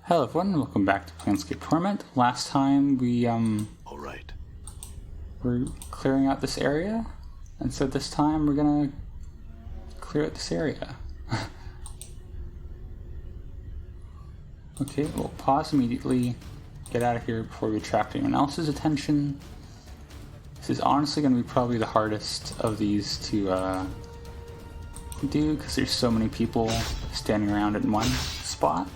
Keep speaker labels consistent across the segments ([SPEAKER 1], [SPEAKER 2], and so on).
[SPEAKER 1] Hello everyone, welcome back to Planescape Torment. Last time we
[SPEAKER 2] Alright.
[SPEAKER 1] were clearing out this area, and so this time we're gonna clear out this area. Okay, we'll pause immediately, get out of here before we attract anyone else's attention. This is honestly gonna be probably the hardest of these to do, because there's so many people standing around in one spot.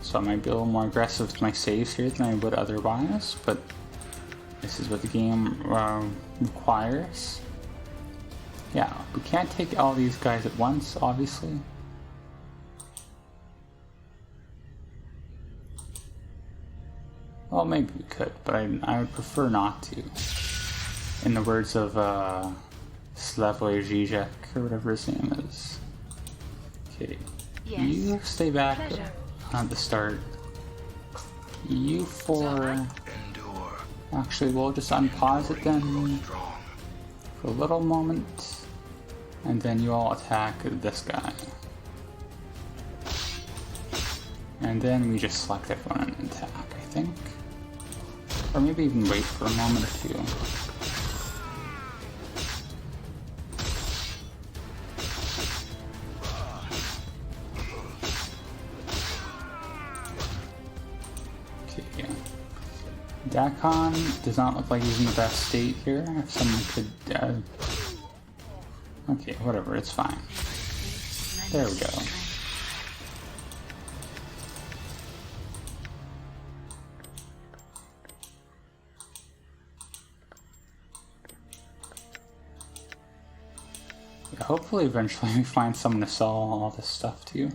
[SPEAKER 1] So I might be a little more aggressive with my saves here than I would otherwise, but this is what the game requires. Yeah, we can't take all these guys at once, obviously. Well, maybe we could, but I would prefer not to. In the words of Slavoj Žižek, or whatever his name is. Okay,
[SPEAKER 3] yes.
[SPEAKER 1] You stay back.
[SPEAKER 3] Pleasure.
[SPEAKER 1] At the start. You four. Actually, we'll just unpause it then for a little moment, and then you all attack this guy. And then we just select everyone and attack, I think. Or maybe even wait for a moment or two. Dakon does not look like he's in the best state here. If someone could... Okay, whatever, it's fine. There we go. Yeah, hopefully eventually we find someone to sell all this stuff to.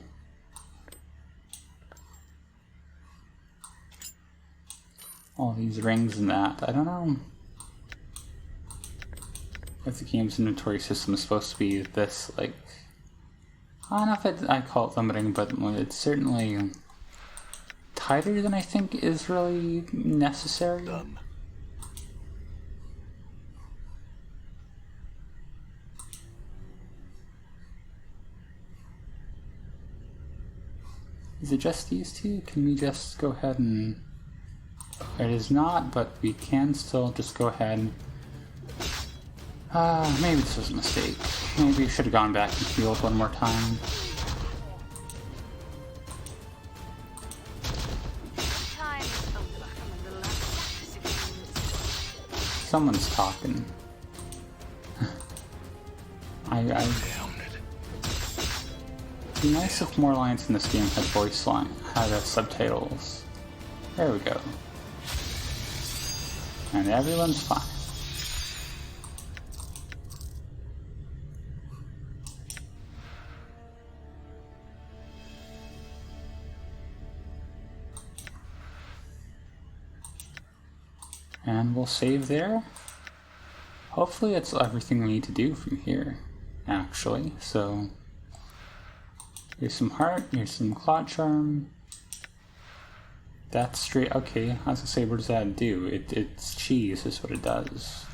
[SPEAKER 1] All these rings and that. I don't know if the game's inventory system is supposed to be this, like... I don't know if I call it limiting, but it's certainly tighter than I think is really necessary.
[SPEAKER 2] Done.
[SPEAKER 1] Is it just these two? Can we just go ahead and... It is not, but we can still just go ahead. Maybe this was a mistake. Maybe we should have gone back and healed one more time. Someone's talking. It'd be nice if more lines in this game had voice line, had subtitles. There we go. And everyone's fine. And we'll save there. Hopefully it's everything we need to do from here, actually. So, here's some heart, here's some clot charm. That's straight. Okay, I was gonna say, what does that do? It's cheese, is what it does.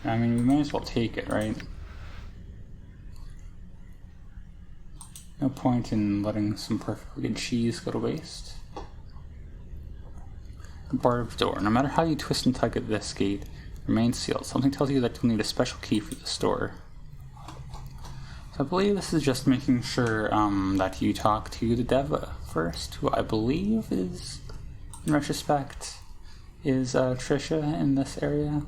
[SPEAKER 1] I mean, we may as well take it, right? No point in letting some perfectly good cheese go to waste. Barbed door. No matter how you twist and tug at this gate, it remains sealed. Something tells you that you'll need a special key for this door. I believe this is just making sure that you talk to the deva first, who I believe is, in retrospect, is Trisha in this area.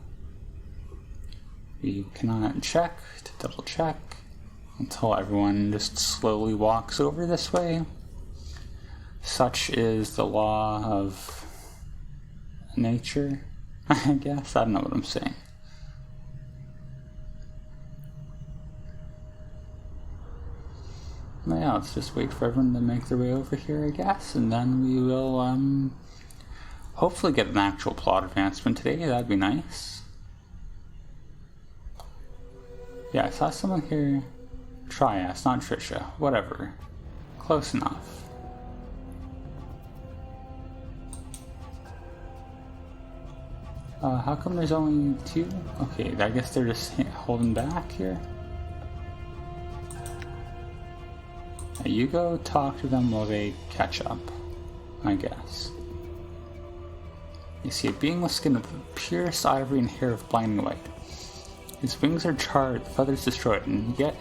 [SPEAKER 1] You cannot check to double check until everyone just slowly walks over this way. Such is the law of nature, I guess. I don't know what I'm saying. Yeah, let's just wait for everyone to make their way over here, I guess, and then we will, hopefully get an actual plot advancement today. That'd be nice. Yeah, I saw someone here. Trias, not Trisha. Whatever. Close enough. How come there's only 2? Okay, I guess they're just holding back here. Now you go talk to them while they catch up, I guess. You see a being with skin of purest ivory and hair of blinding white. His wings are charred, feathers destroyed, and yet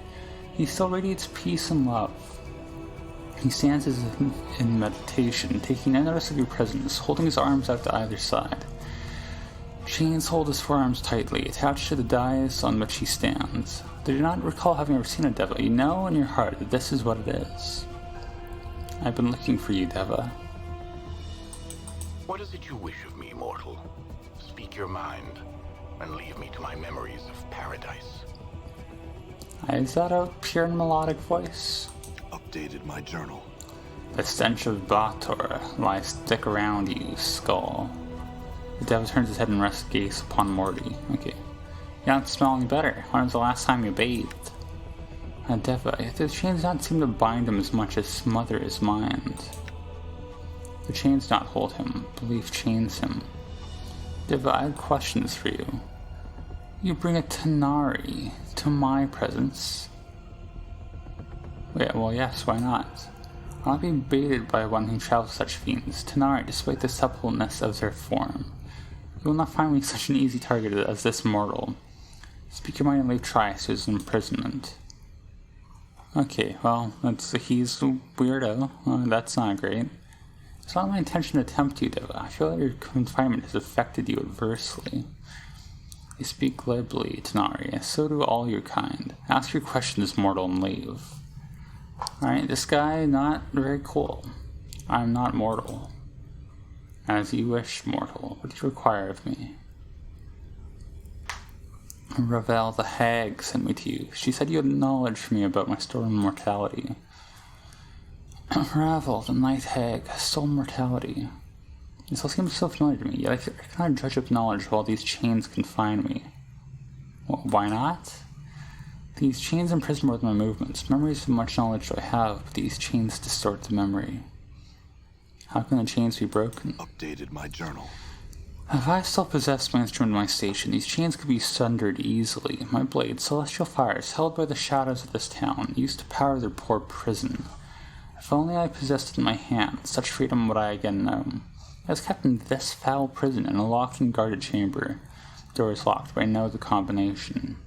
[SPEAKER 1] he still radiates peace and love. He stands as if in meditation, taking no notice of your presence, holding his arms out to either side. Chains hold his forearms tightly, attached to the dais on which he stands. They do not recall having ever seen a deva. You know in your heart that this is what it is. I've been looking for you, deva.
[SPEAKER 2] What is it you wish of me, mortal? Speak your mind, and leave me to my memories of paradise.
[SPEAKER 1] Is that a pure and melodic voice?
[SPEAKER 3] Updated my journal.
[SPEAKER 1] The stench of Bator lies thick around you, skull. The deva turns his head and rests gaze upon Morty. Okay. You don't smell any better. When was the last time you bathed? Deva, yet the chains do not seem to bind him as much as smother his mind. The chains do not hold him. Belief chains him. Deva, I have questions for you. You bring a Tanari to my presence. Yeah, well, yes, why not? I'll not be baited by one who travels such fiends. Tanari, despite the suppleness of their form. You will not find me such an easy target as this mortal. Speak your mind and leave Trice, who is in imprisonment. Okay, well, he's a weirdo. That's not great. It's not my intention to tempt you, Deva. I feel that your confinement has affected you adversely. You speak glibly, Tanari, and so do all your kind. Ask your questions, mortal, and leave. Alright, this guy, not very cool. I'm not mortal. As you wish, mortal. What do you require of me? Ravel the hag sent me to you. She said you had knowledge for me about my stolen mortality. Ravel, the night hag, stole mortality. This all seems so familiar to me, yet I cannot judge of knowledge while these chains confine me. Well, why not? These chains imprison more than my movements. Memories of much knowledge do I have, but these chains distort the memory. How can the chains be broken?
[SPEAKER 3] Updated my journal.
[SPEAKER 1] If I still possessed my instrument in my station, these chains could be sundered easily. My blade, celestial fires, held by the shadows of this town, used to power their poor prison. If only I possessed it in my hand, such freedom would I again know. I was kept in this foul prison in a locked and guarded chamber. The door is locked, but I know the combination.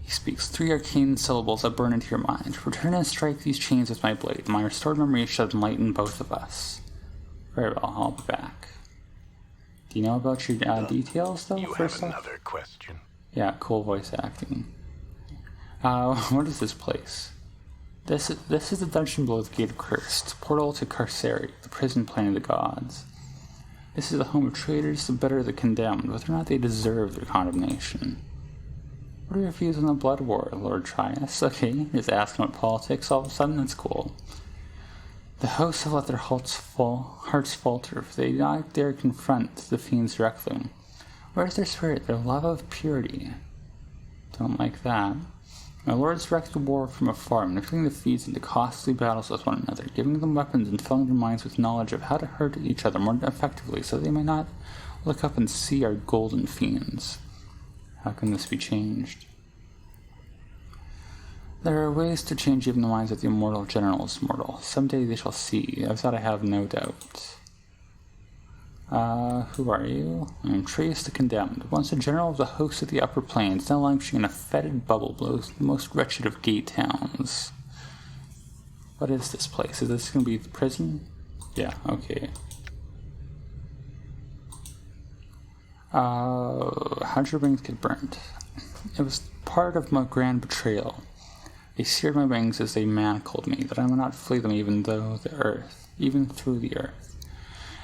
[SPEAKER 1] He speaks 3 arcane syllables that burn into your mind. Return and strike these chains with my blade. My restored memory should enlighten both of us. Very well, I'll be back. Do you know about your details, though?
[SPEAKER 2] You have another question.
[SPEAKER 1] Yeah, cool voice acting. What is this place? This is the dungeon below the Gate of Cursed, portal to Carceri, the prison planet of the gods. This is the home of traitors, the better the condemned, whether or not they deserve their condemnation. What are your views on the blood war, Lord Trias? Okay, just asking about politics all of a sudden, that's cool. The hosts have let their hearts falter, for they do not dare confront the fiends directly. Where is their spirit, their love of purity? Don't like that. My lords directed war from afar, manipulating the fiends into costly battles with one another, giving them weapons and filling their minds with knowledge of how to hurt each other more effectively, so they may not look up and see our golden fiends. How can this be changed? There are ways to change even the minds of the immortal generals, mortal. Someday they shall see, of that I have no doubt. Who are you? I am Trias the Condemned, once a general of the host of the upper plains, now languishing in a fetid bubble below the most wretched of gate towns. What is this place? Is this going to be the prison? Yeah, okay. How'd your wings get burnt? It was part of my grand betrayal. They seared my wings as they manacled me, that I might not flee them even through the earth.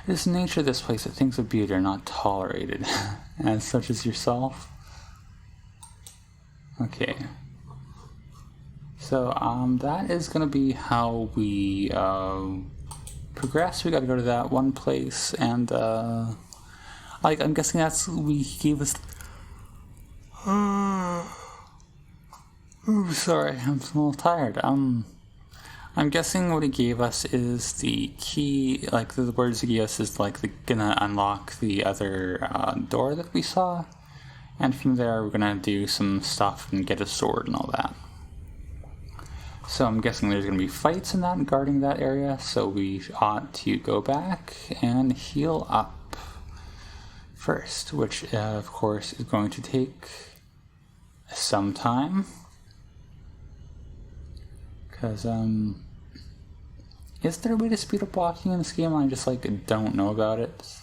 [SPEAKER 1] It is the nature of this place that things of beauty are not tolerated, as such as yourself. Okay. So, that is gonna be how we, progress. We gotta go to that one place, and, I'm guessing he gave us... Ooh, sorry, I'm a little tired. I'm guessing what he gave us is the key, like the words he gave us is like gonna unlock the other door that we saw, and from there we're gonna do some stuff and get a sword and all that. So I'm guessing there's gonna be fights in that, guarding that area, so we ought to go back and heal up first, which of course is going to take some time. Because, is there a way to speed up walking in this game? I just, like, don't know about it.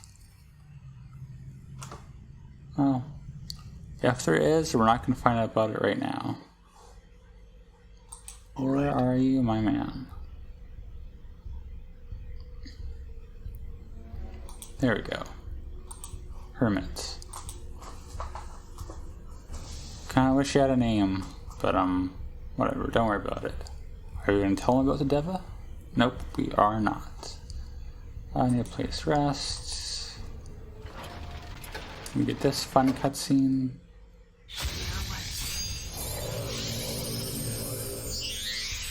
[SPEAKER 1] Well, if there is, we're not going to find out about it right now. Where are you, my man? There we go. Hermit. Kinda wish you had a name, but, whatever, don't worry about it. Are we going to tell him about the deva? Nope, we are not. I need a place to rest. We get this fun cutscene.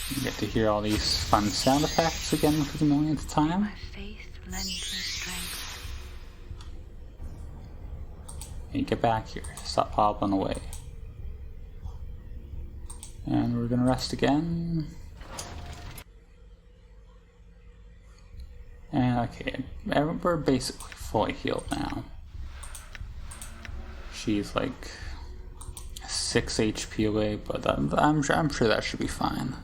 [SPEAKER 1] You get to hear all these fun sound effects again for the millionth time.
[SPEAKER 4] My faith lends me strength.
[SPEAKER 1] Hey, get back here. Stop hobbling away. And we're gonna rest again. And okay, we're basically fully healed now. She's like 6 HP away, but I'm sure that should be fine.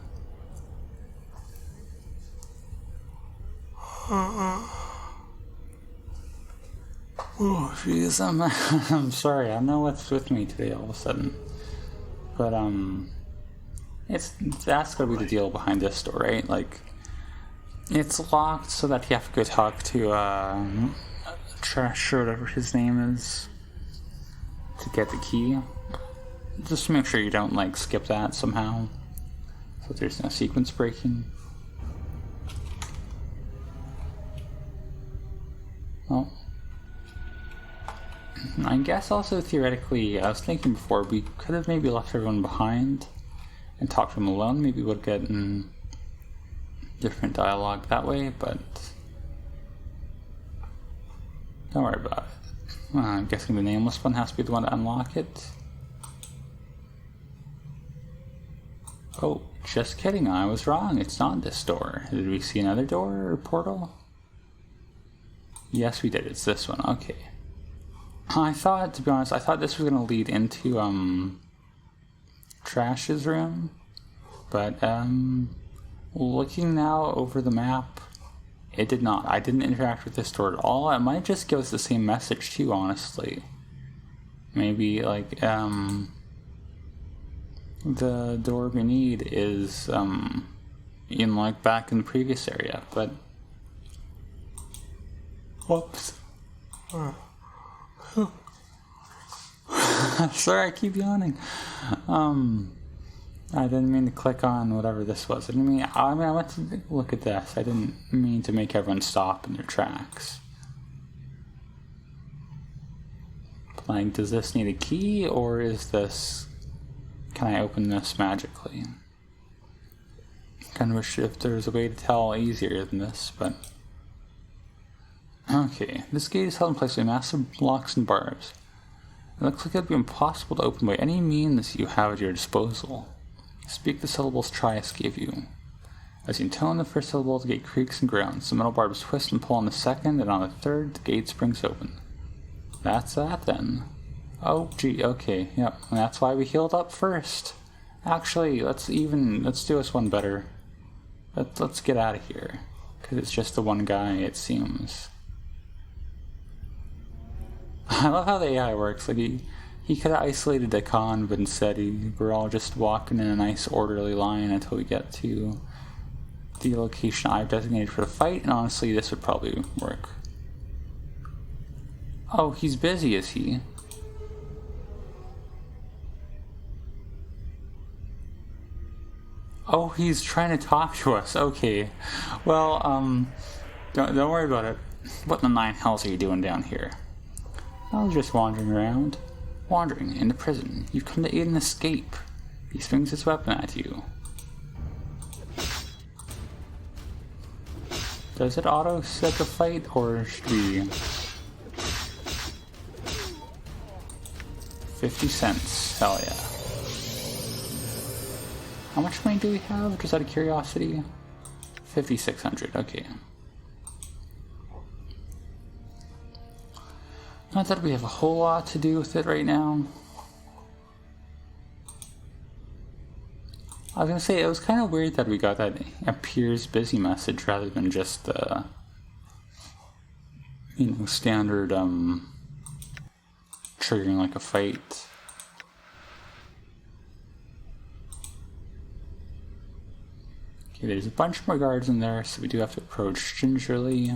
[SPEAKER 1] Oh, jeez, I'm sorry. I don't know what's with me today all of a sudden, but that's gonna be the deal behind this door, right? Like, it's locked so that you have to go talk to Trash or whatever his name is to get the key. Just to make sure you don't like skip that somehow, so there's no sequence breaking. Well, I guess also theoretically, I was thinking before, we could have maybe left everyone behind and talked to them alone. Maybe we would get different dialogue that way, but don't worry about it. I'm guessing the nameless one has to be the one to unlock it. Oh, just kidding, I was wrong. It's not this door. Did we see another door or portal? Yes, we did. It's this one. Okay. I thought, to be honest, I thought this was going to lead into Trash's room, but looking now over the map, it did not. I didn't interact with this door at all. It might just give us the same message too, honestly. Maybe like the door we need is in like back in the previous area, but whoops. Sorry, I keep yawning. I didn't mean to click on whatever this was. I went to look at this. I didn't mean to make everyone stop in their tracks. Like, does this need a key, or is this... Can I open this magically? Kind of wish if there was a way to tell easier than this, but... Okay, this gate is held in place by massive blocks and barbs. It looks like it would be impossible to open by any means you have at your disposal. Speak the syllables Trias gave you. As you intone the first syllable, the gate creaks and groans. The metal barbs twist and pull on the second, and on the third, the gate springs open. That's that, then. Oh, gee, okay, yep. And that's why we healed up first. Actually, let's do this one better. Let's get out of here. Because it's just the one guy, it seems. I love how the AI works. Like, he could have isolated the con, but instead we're all just walking in a nice orderly line until we get to the location I've designated for the fight, and honestly, this would probably work. Oh, he's busy, is he? Oh, he's trying to talk to us. Okay. Well, don't worry about it. What in the nine hells are you doing down here? I was just wandering around. Wandering into prison. You've come to aid an escape. He swings his weapon at you. Does it auto set the fight, or should we... 50 cents, hell yeah. How much money do we have, just out of curiosity? 5,600, okay. Not that we have a whole lot to do with it right now. I was gonna say, it was kind of weird that we got that appears busy message rather than just, you know, standard, triggering like a fight. Okay, there's a bunch more guards in there, so we do have to approach gingerly.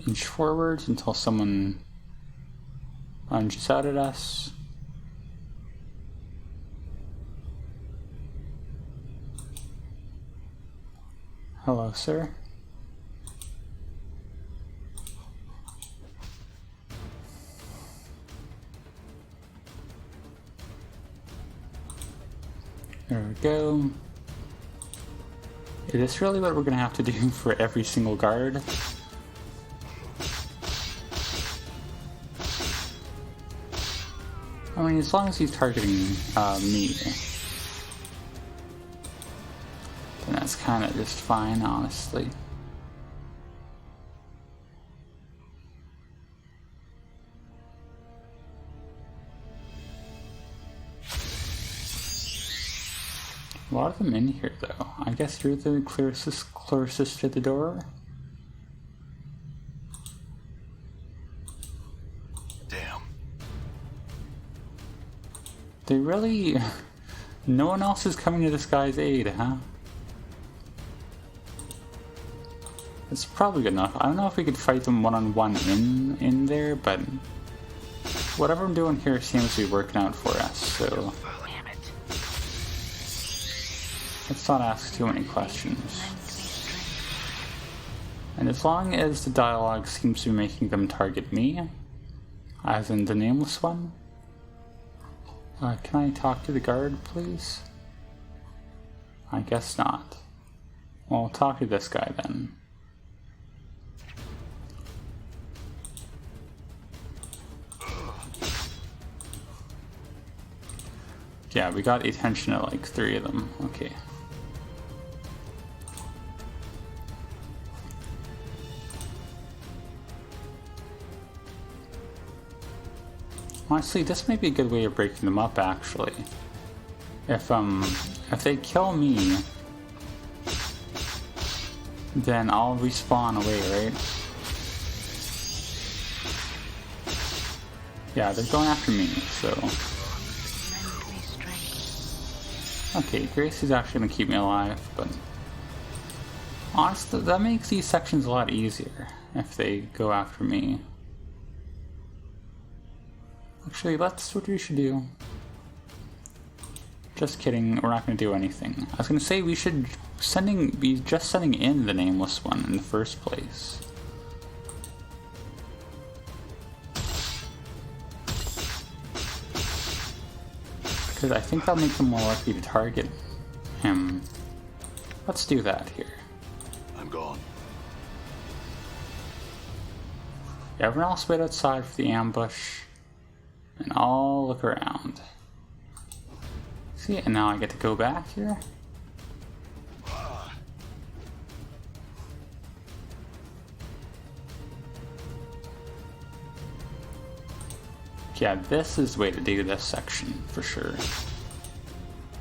[SPEAKER 1] Inch forwards until someone lunges out at us. Hello, sir. There we go. Is this really what we're gonna have to do for every single guard? I mean, as long as he's targeting me, then that's kind of just fine, honestly. A lot of them in here, though. I guess you're the closest to the door.
[SPEAKER 3] Damn.
[SPEAKER 1] They really... No one else is coming to this guy's aid, huh? It's probably good enough. I don't know if we could fight them one-on-one in there, but... Whatever I'm doing here seems to be working out for us, so... Let's not ask too many questions. And as long as the dialogue seems to be making them target me, as in the nameless one, can I talk to the guard, please? I guess not. Well, I'll talk to this guy then. Yeah, we got the attention of like 3 of them. Okay. Honestly, this may be a good way of breaking them up, actually. If they kill me, then I'll respawn away, right? Yeah, they're going after me, so... Okay, Grace is actually going to keep me alive, but... Honestly, that makes these sections a lot easier, if they go after me. Actually, that's what we should do. Just kidding, we're not going to do anything. I was going to say we should be just sending in the nameless one in the first place. Because I think that'll make them more likely to target him. Let's do that here.
[SPEAKER 3] I'm gone.
[SPEAKER 1] Everyone else wait outside for the ambush. And I'll look around. See, and now I get to go back here. Yeah, this is the way to do this section, for sure.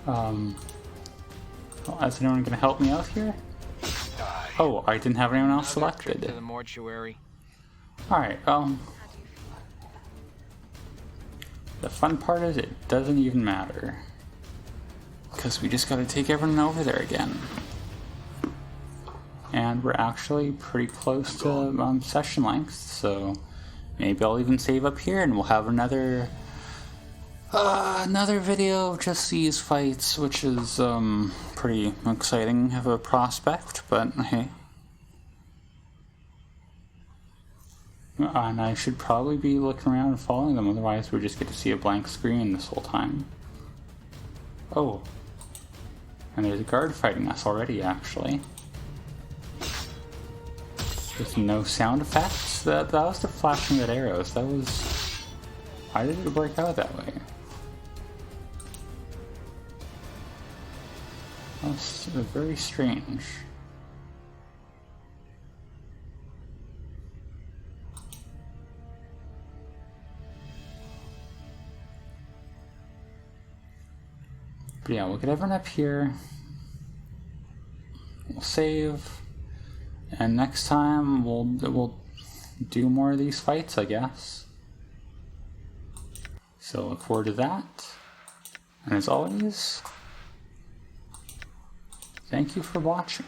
[SPEAKER 1] Well, is anyone gonna help me out here? Oh, I didn't have anyone else selected.
[SPEAKER 5] To the mortuary.
[SPEAKER 1] Alright, the fun part is it doesn't even matter. Because we just gotta take everyone over there again. And we're actually pretty close to session length, so maybe I'll even save up here and we'll have another video of just these fights, which is pretty exciting of a prospect, but hey. And I should probably be looking around and following them, otherwise we just get to see a blank screen this whole time. Oh. And there's a guard fighting us already, actually. With no sound effects? That was the flashing red arrows. That was... Why did it work out that way? That was very strange. But yeah, we'll get everyone up here. We'll save. And next time we'll do more of these fights, I guess. So look forward to that. And as always, thank you for watching.